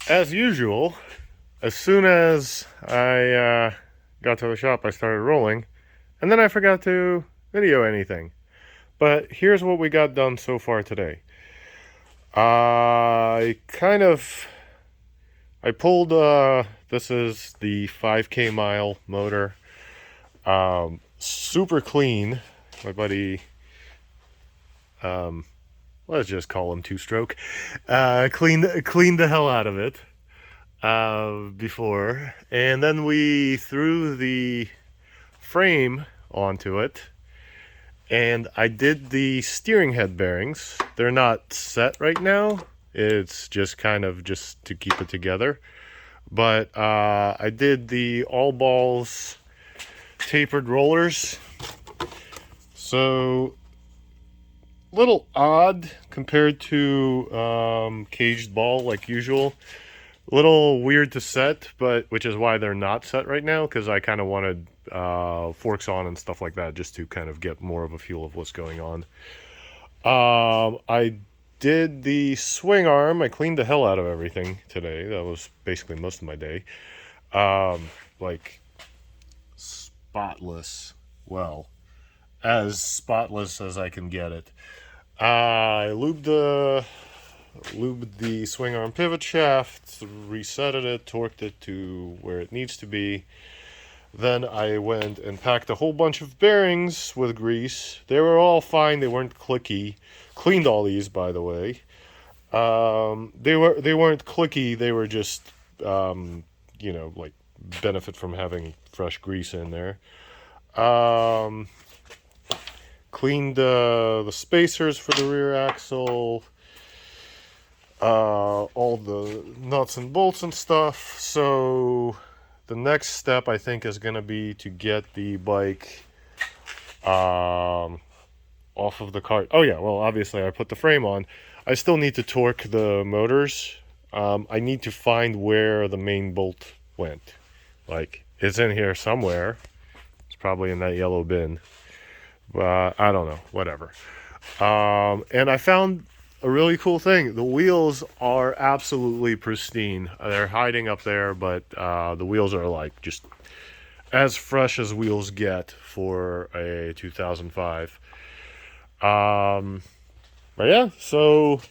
As usual, as soon as I got to the shop, I started rolling, and then I forgot to video anything. But here's what we got done so far today. I kind of I pulled this is the 5K mile motor. Super clean. My buddy, um, let's just call him two stroke. Cleaned the hell out of it before, and then we threw the frame onto it, and I did the steering head bearings. They're not set right now. It's just kind of just to keep it together. But I did the allballs tapered rollers. So little odd compared to caged ball like usual. Little weird to set, but which is why they're not set right now, because I kind of wanted forks on and stuff like that just to kind of get more of a feel of what's going on. I did the swing arm. I cleaned the hell out of everything today. That was basically most of my day. Like spotless. Well, as spotless as I can get it. I lubed the swing arm pivot shaft, resetted it, torqued it to where it needs to be. Then I went and packed a whole bunch of bearings with grease. They were all fine. They weren't clicky. Cleaned all these, by the way. They weren't clicky. They were just like benefit from having fresh grease in there. Cleaned the spacers for the rear axle. All the nuts and bolts and stuff. So the next step I think is going to be to get the bike off of the cart. Oh yeah, well obviously I put the frame on. I still need to torque the motors. I need to find where the main bolt went. Like, it's in here somewhere. It's probably in that yellow bin. I don't know, whatever. And I found a really cool thing. The wheels are absolutely pristine. They're hiding up there, but the wheels are like just as fresh as wheels get for a 2005. But yeah, so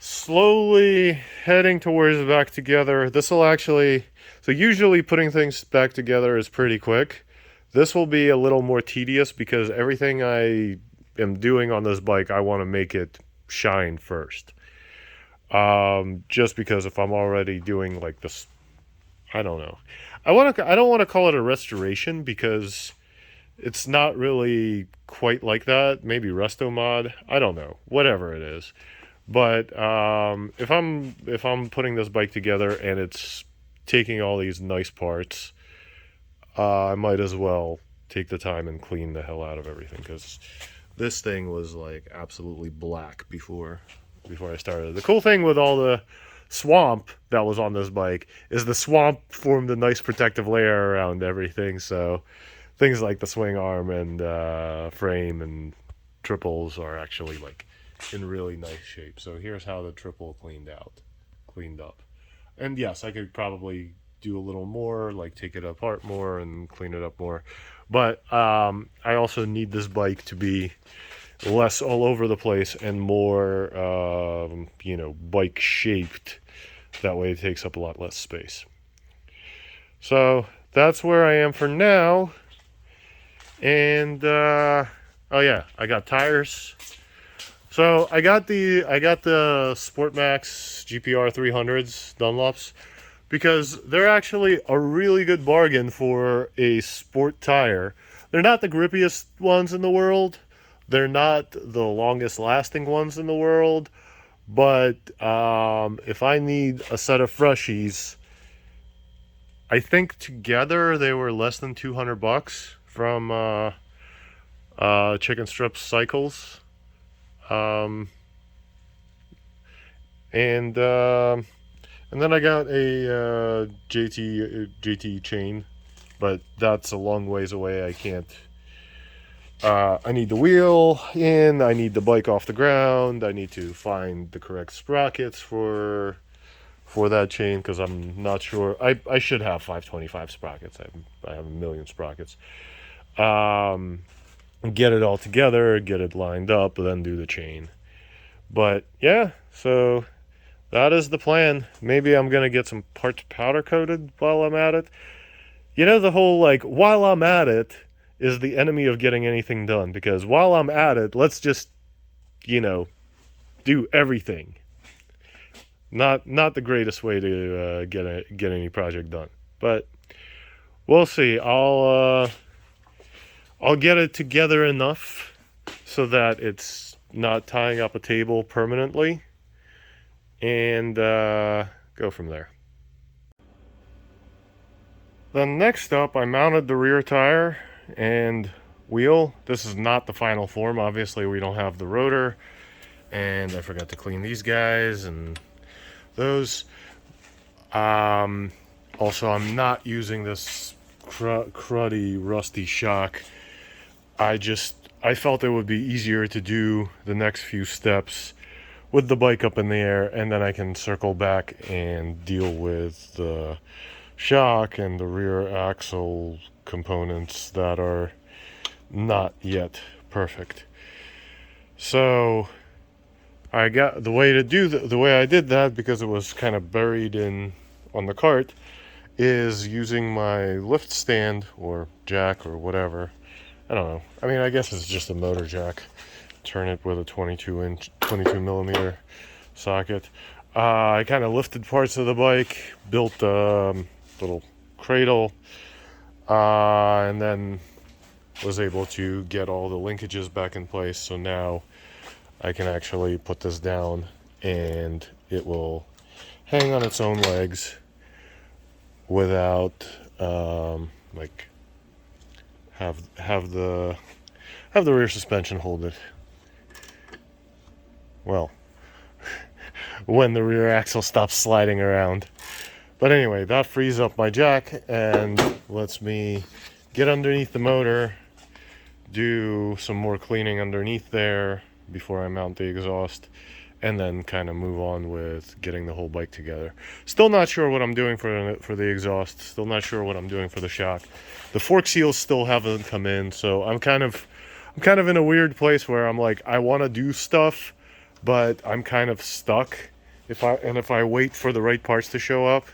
slowly heading towards back together. This will actually, so usually putting things back together is pretty quick. This will be a little more tedious because everything I am doing on this bike, I want to make it shine first. Just because if I'm already doing like this, I don't know. I don't want to call it a restoration because it's not really quite like that. Maybe resto mod. I don't know. Whatever it is. But if I'm putting this bike together and it's taking all these nice parts, I might as well take the time and clean the hell out of everything, because this thing was like absolutely black before I started. The cool thing with all the swamp that was on this bike is the swamp formed a nice protective layer around everything. So things like the swing arm and frame and triples are actually like in really nice shape. So here's how the triple cleaned up. And yes, I could probably do a little more, like take it apart more and clean it up more. But I also need this bike to be less all over the place and more, bike shaped. That way it takes up a lot less space. So that's where I am for now. And oh yeah, I got tires. So I got the Sport Max GPR 300s Dunlops because they're actually a really good bargain for a sport tire. They're not the grippiest ones in the world. They're not the longest lasting ones in the world. But if I need a set of freshies, I think together they were less than $200 from Chicken Strips Cycles. And then I got a JT chain, but that's a long ways away. I can't. I need the wheel in. I need the bike off the ground. I need to find the correct sprockets for for that chain because I'm not sure. I should have 525 sprockets. I have a million sprockets. Get it all together, get it lined up, then do the chain. But yeah, so that is the plan. Maybe I'm gonna get some parts powder coated while I'm at it. You know, the whole like while I'm at it is the enemy of getting anything done, because while I'm at it, let's just, you know, do everything. Not the greatest way to get any project done, but we'll see. I'll get it together enough so that it's not tying up a table permanently, and go from there. Then next up, I mounted the rear tire and wheel. This is not the final form. Obviously, we don't have the rotor, and I forgot to clean these guys and those. Also, I'm not using this cruddy, rusty shock. I felt it would be easier to do the next few steps with the bike up in the air, and then I can circle back and deal with the shock and the rear axle components that are not yet perfect. So I got the way to do the way I did that, because it was kind of buried in on the cart, is using my lift stand or jack or whatever. I don't know. I mean, I guess it's just a motor jack. Turn it with a 22 millimeter socket. I kind of lifted parts of the bike, built a little cradle, and then was able to get all the linkages back in place. So now I can actually put this down and it will hang on its own legs without like have the rear suspension hold it. Well, when the rear axle stops sliding around. But anyway, that frees up my jack and lets me get underneath the motor, do some more cleaning underneath there before I mount the exhaust, and then kind of move on with getting the whole bike together. Still not sure what I'm doing for the exhaust. Still not sure what I'm doing for the shock. The fork seals still haven't come in, so I'm kind of in a weird place where I'm like, I want to do stuff, but I'm kind of stuck. If I wait for the right parts to show up,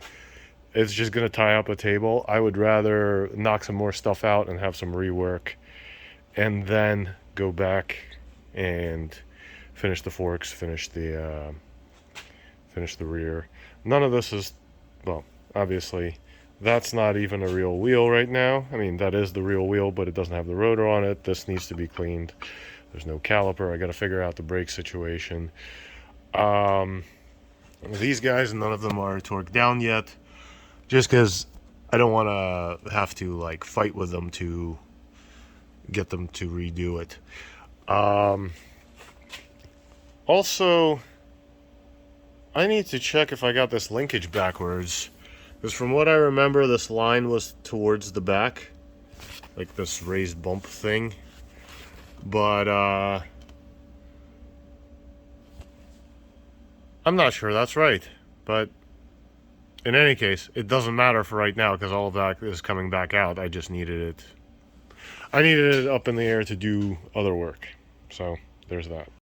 it's just gonna tie up a table. I would rather knock some more stuff out and have some rework, and then go back and finish the forks, finish the rear. None of this is, well, obviously that's not even a real wheel right now. I mean, that is the real wheel, but it doesn't have the rotor on it. This needs to be cleaned. There's no caliper. I got to figure out the brake situation. These guys, none of them are torqued down yet, just because I don't want to have to like fight with them to get them to redo it. Also, I need to check if I got this linkage backwards, because from what I remember, this line was towards the back, like this raised bump thing. But I'm not sure that's right. But in any case, it doesn't matter for right now, because all of that is coming back out. I just needed it. I needed it up in the air to do other work. So there's that.